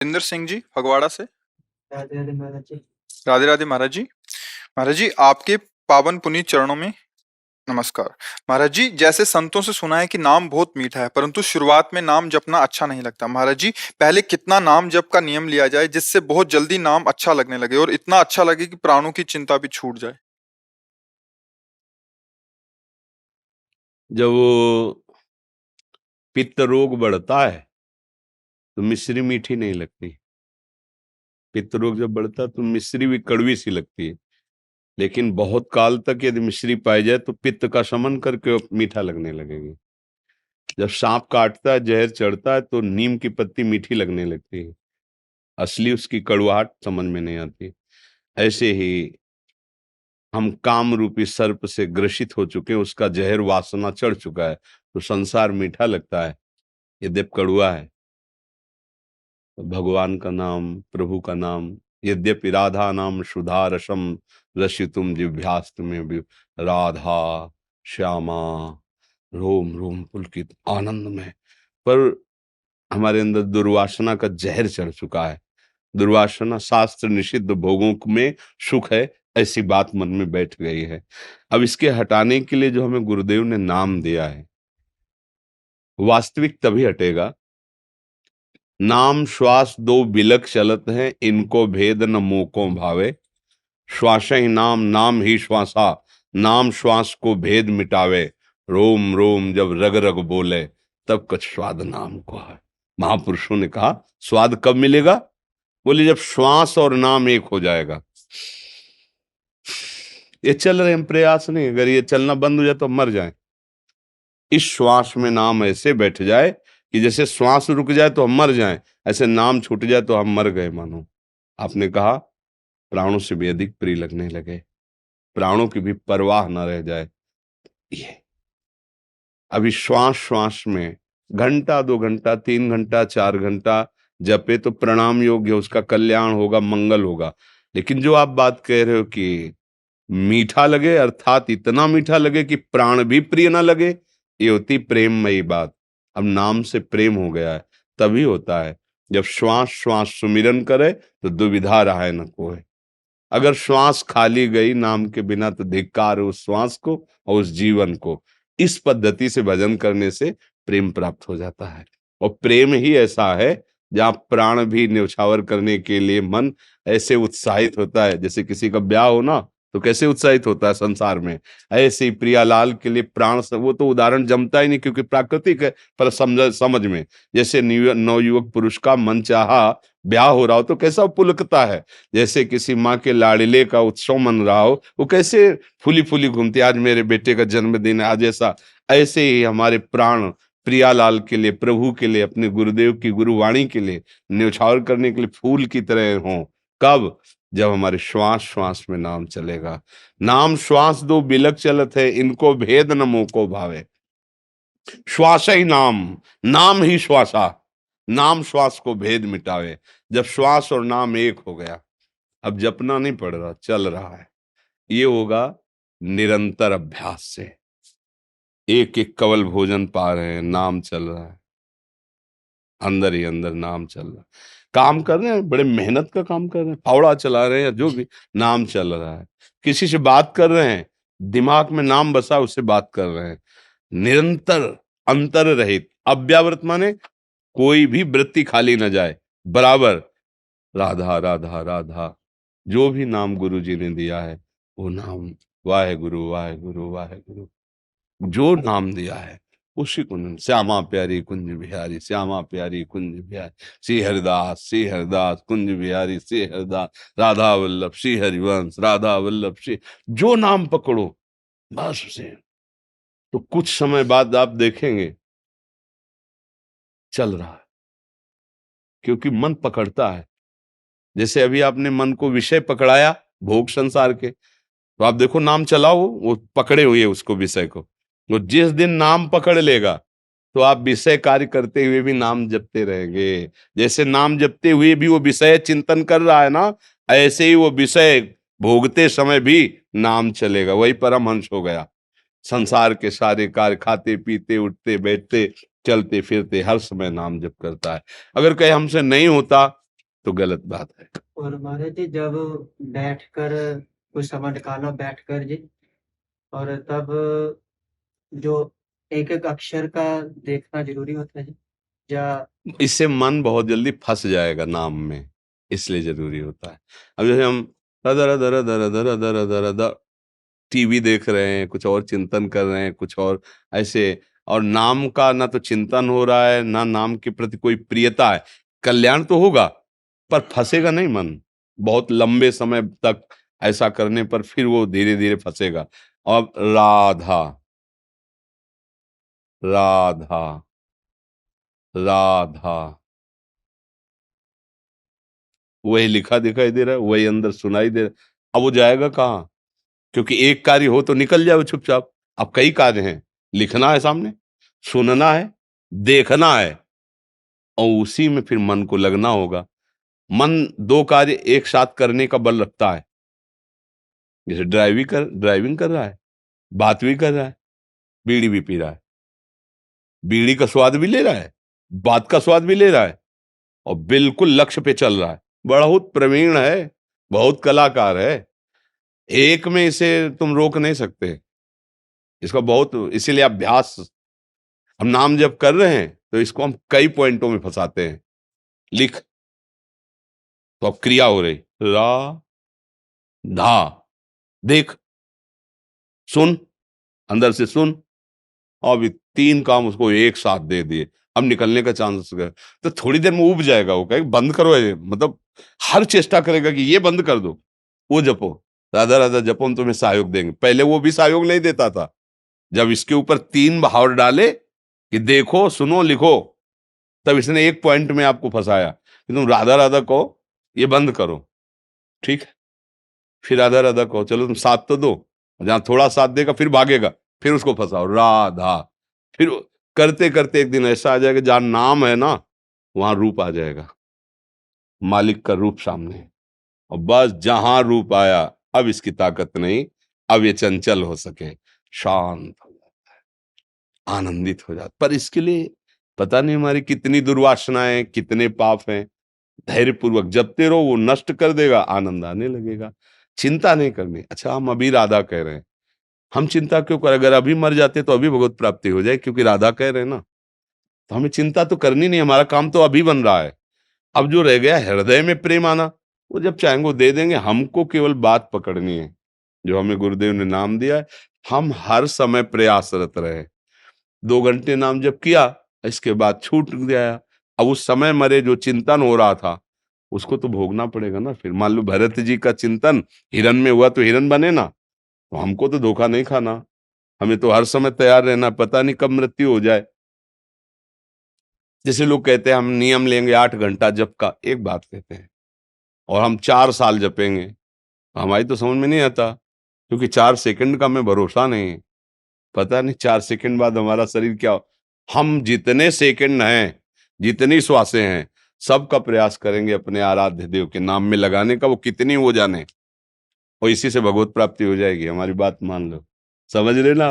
इंदर सिंह जी फगवाड़ा से। राधे राधे महाराज जी। राधे राधे महाराज जी। महाराज जी आपके पावन पुनीत चरणों में नमस्कार। महाराज जी जैसे संतों से सुना है कि नाम बहुत मीठा है परंतु शुरुआत में नाम जपना अच्छा नहीं लगता। महाराज जी पहले कितना नाम जप का नियम लिया जाए जिससे बहुत जल्दी नाम अच्छा लगने लगे और इतना अच्छा लगे कि प्राणों की चिंता भी छूट जाए। जब वो पित्त रोग बढ़ता है तो मिश्री मीठी नहीं लगती। पित्त रोग जब बढ़ता है तो मिश्री भी कड़वी सी लगती है, लेकिन बहुत काल तक यदि मिश्री पाई जाए तो पित्त का शमन करके वो मीठा लगने लगेगी। जब सांप काटता है, जहर चढ़ता है तो नीम की पत्ती मीठी लगने लगती है, असली उसकी कड़वाहट समझ में नहीं आती। ऐसे ही हम काम रूपी सर्प से ग्रसित हो चुके हैं, उसका जहर वासना चढ़ चुका है, तो संसार मीठा लगता है, यद्यप कड़वा है। भगवान का नाम, प्रभु का नाम, यद्यपि राधा नाम सुधा रसम रसितुम जिह्वास्त में भी राधा श्यामा रोम रोम पुलकित आनंद में, पर हमारे अंदर दुर्वासना का जहर चढ़ चुका है। दुर्वासना शास्त्र निषिद्ध भोगों में सुख है, ऐसी बात मन में बैठ गई है। अब इसके हटाने के लिए जो हमें गुरुदेव ने नाम दिया है, वास्तविक तभी हटेगा। नाम श्वास दो बिलक चलत है, इनको भेद न मोको भावे। श्वास ही नाम, नाम ही श्वासा, नाम श्वास को भेद मिटावे। रोम रोम जब रग रग बोले, तब कुछ स्वाद नाम को है। महापुरुषों ने कहा स्वाद कब मिलेगा? बोले जब श्वास और नाम एक हो जाएगा। ये चल रहे हैं, प्रयास नहीं, अगर ये चलना बंद हो जाए तो हम मर जाए। इस श्वास में नाम ऐसे बैठ जाए कि जैसे श्वास रुक जाए तो हम मर जाएं, ऐसे नाम छूट जाए तो हम मर गए मानो। आपने कहा प्राणों से भी अधिक प्रिय लगने लगे, प्राणों की भी परवाह न रह जाए। ये अभी श्वास श्वास में घंटा 2 घंटा 3 घंटा 4 घंटा जपे तो प्रणाम योग्य, उसका कल्याण होगा, मंगल होगा। लेकिन जो आप बात कह रहे हो कि मीठा लगे, अर्थात इतना मीठा लगे कि प्राण भी प्रिय ना लगे, ये होती प्रेममयी बात। अब नाम से प्रेम हो गया है, तभी होता है जब श्वास श्वास सुमिरन करे तो दुविधा रहा न कोई। अगर श्वास खाली गई नाम के बिना तो धिक्कार उस श्वास को और उस जीवन को। इस पद्धति से भजन करने से प्रेम प्राप्त हो जाता है, और प्रेम ही ऐसा है जहाँ प्राण भी न्यौछावर करने के लिए मन ऐसे उत्साहित होता है। जैसे किसी का ब्याह हो ना तो कैसे उत्साहित होता है संसार में, ऐसे ही प्रियालाल के लिए प्राण वो तो उदाहरण जमता ही नहीं क्योंकि प्राकृतिक है, पर समझ में जैसे नवयुवक पुरुष का मन चाहा ब्याह हो रहा हो तो कैसा पुलकता है। जैसे किसी माँ के लाड़िले का उत्सव मन रहा हो, वो कैसे फूली फूली घूमती, आज मेरे बेटे का जन्मदिन है आज ऐसा। ऐसे ही हमारे प्राण प्रियालाल के लिए, प्रभु के लिए, अपने गुरुदेव की गुरुवाणी के लिए न्यौछावर करने के लिए फूल की तरह हों। कब? जब हमारे श्वास श्वास में नाम चलेगा। नाम श्वास दो बिलक चलत है, इनको भेद न मोको भावे। श्वास ही नाम, नाम ही श्वासा, नाम श्वास को भेद मिटावे। जब श्वास और नाम एक हो गया, अब जपना नहीं पड़ रहा, चल रहा है। ये होगा निरंतर अभ्यास से। एक एक कवल भोजन पा रहे हैं, नाम चल रहा है, अंदर ही अंदर नाम चल रहा है। काम कर रहे हैं, बड़े मेहनत का काम कर रहे हैं, फावड़ा चला रहे हैं या जो भी, नाम चल रहा है। किसी से बात कर रहे हैं, दिमाग में नाम बसा, उससे बात कर रहे हैं। निरंतर, अंतर रहित, अव्यावृत माने कोई भी वृत्ति खाली न जाए, बराबर राधा राधा राधा। जो भी नाम गुरु जी ने दिया है वो नाम, वाहे गुरु वाहे गुरु वाहे गुरु, जो नाम दिया है उसी को श्यामा प्यारी कुंज बिहारी, श्यामा प्यारी कुंज बिहारी, श्री हरिदास कुंज बिहारी, श्री हरिदास, राधा वल्लभ श्री हरिवंश, राधा वल्लभ श्री, जो नाम पकड़ो बस उसे। तो कुछ समय बाद आप देखेंगे चल रहा है, क्योंकि मन पकड़ता है। जैसे अभी आपने मन को विषय पकड़ाया भोग संसार के, तो आप देखो नाम चलाओ, वो पकड़े हुए उसको, विषय को। वो जिस दिन नाम पकड़ लेगा तो आप विषय कार्य करते हुए भी नाम जपते रहेंगे। जैसे नाम जपते हुए भी वो विषय चिंतन कर रहा है ना, ऐसे ही वो विषय भोगते समय भी नाम चलेगा। वही परमहंस हो गया। संसार के सारे कार्य, खाते पीते उठते बैठते चलते फिरते हर समय नाम जप करता है। अगर कहे हमसे नहीं होता तो गलत बात है। और महाराज जी जब बैठकर कुछ समय निकाला बैठकर जी, और तब जो एक एक अक्षर का देखना जरूरी होता है जी, या इससे मन बहुत जल्दी फंस जाएगा नाम में, इसलिए जरूरी होता है। अब जैसे हम दर दर दर दर दर दर दर टीवी देख रहे हैं, कुछ और चिंतन कर रहे हैं, कुछ और ऐसे, और नाम का ना तो चिंतन हो रहा है, ना नाम के प्रति कोई प्रियता है। कल्याण तो होगा पर फंसेगा नहीं मन, बहुत लंबे समय तक ऐसा करने पर फिर वो धीरे धीरे फंसेगा। अब राधा राधा राधा, वही लिखा दिखाई दे रहा है, वही अंदर सुनाई दे रहा है। अब वो जाएगा कहाँ? क्योंकि एक कार्य हो तो निकल जाओ चुपचाप। अब कई कार्य हैं, लिखना है सामने, सुनना है, देखना है, और उसी में फिर मन को लगना होगा। मन दो कार्य एक साथ करने का बल रखता है। जैसे ड्राइविंग कर रहा है, बात भी कर रहा है, बीड़ी भी पी रहा है, बीड़ी का स्वाद भी ले रहा है, बात का स्वाद भी ले रहा है, और बिल्कुल लक्ष्य पे चल रहा है। बहुत प्रवीण है, बहुत कलाकार है। एक में इसे तुम रोक नहीं सकते। इसका बहुत, इसीलिए अभ्यास। हम नाम जब कर रहे हैं तो इसको हम कई पॉइंटों में फंसाते हैं। लिख, तो अब क्रिया हो रही, रा धा, देख, सुन, अंदर से सुन। अब ये तीन काम उसको एक साथ दे दिए, अब निकलने का चांस गया। तो थोड़ी देर में उब जाएगा, वो कहेगा बंद करो ये, मतलब हर चेष्टा करेगा कि ये बंद कर दो। वो जपो, राधा राधा जपो, हम तुम्हें सहयोग देंगे। पहले वो भी सहयोग नहीं देता था। जब इसके ऊपर तीन बहाव डाले कि देखो, सुनो, लिखो, तब इसने एक पॉइंट में आपको फंसाया कि तुम राधा राधा कहो, ये बंद करो, ठीक है। फिर राधा राधा कहो, चलो तुम साथ तो दो, जहां थोड़ा साथ देगा फिर भागेगा, फिर उसको फंसाओ, राधा। फिर करते करते एक दिन ऐसा आ जाएगा जहां नाम है ना, वहां रूप आ जाएगा, मालिक का रूप सामने। और बस जहां रूप आया, अब इसकी ताकत नहीं, अब ये चंचल हो सके, शांत हो जाता है, आनंदित हो जाता। पर इसके लिए पता नहीं हमारी कितनी दुर्वासनाएं, कितने पाप हैं। धैर्य पूर्वक जपते रहो, वो नष्ट कर देगा, आनंद आने लगेगा। चिंता नहीं करनी। अच्छा, हम अभी राधा कह रहे हैं, हम चिंता क्यों करें? अगर अभी मर जाते तो अभी भगवत प्राप्ति हो जाए, क्योंकि राधा कह रहे हैं ना, तो हमें चिंता तो करनी नहीं। हमारा काम तो अभी बन रहा है। अब जो रह गया हृदय में प्रेम आना, वो जब चाहेंगे वो दे देंगे। हमको केवल बात पकड़नी है, जो हमें गुरुदेव ने नाम दिया है। हम हर समय प्रयासरत रहे। 2 घंटे नाम जप किया, इसके बाद छूट गया। अब उस समय मरे जो चिंतन हो रहा था, उसको तो भोगना पड़ेगा ना। फिर मान लो भरत जी का चिंतन हिरन में हुआ तो हिरन बने ना, तो हमको तो धोखा नहीं खाना। हमें तो हर समय तैयार रहना, पता नहीं कब मृत्यु हो जाए। जैसे लोग कहते हैं हम नियम लेंगे 8 घंटा जप का, एक बात कहते हैं, और हम 4 साल जपेंगे, हमारी तो समझ में नहीं आता, क्योंकि 4 सेकंड का हमें भरोसा नहीं है। पता नहीं 4 सेकंड बाद हमारा शरीर क्या हो। हम जितने सेकंड हैं, जितनी श्वासें हैं, सबका प्रयास करेंगे अपने आराध्य देव के नाम में लगाने का, वो कितनी हो जाने, और इसी से भगवत प्राप्ति हो जाएगी। हमारी बात मान लो, समझ रहे ना।